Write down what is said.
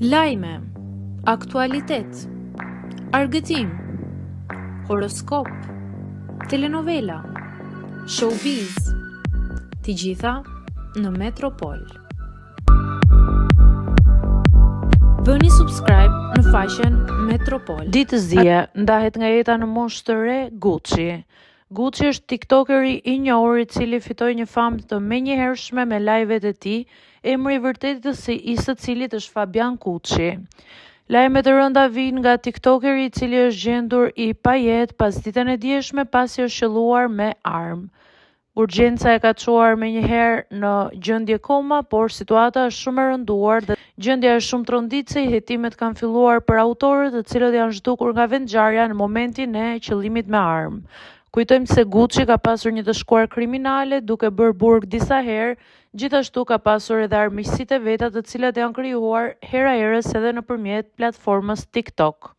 Lajme, aktualitet, argëtim, horoskop, telenovela, showbiz, të gjitha në Metropol. Bëni subscribe në faqen Metropol. Ditëzije ndahet nga jeta në moshë të re Gucci. Gucci është tiktokeri i njohur i cili fitoi një famë të menjëhershme me live-et e tij, emri i vërtetë i së cilit është Fabian Kuçi. Lajmet e rënda vijnë nga tiktokeri i cili është gjendur i pajet pas ditën e dieshme pasi është qelluar me armë. Urgjenca e ka çuar menjëherë në gjendje koma, por situata është shumë e rënduar dhe gjendja është shumë tronditse. Hetimet kanë filluar për autorët, të cilët janë zhdukur nga vendngjarja në momentin e qëllimit me armë. Kujtojmë se Gucci ka pasur një të shkuar kriminale duke bërë burg disa herë, gjithashtu ka pasur edhe armiqësitë e veta të cilat janë krijuar hera herës edhe nëpërmjet platformës TikTok.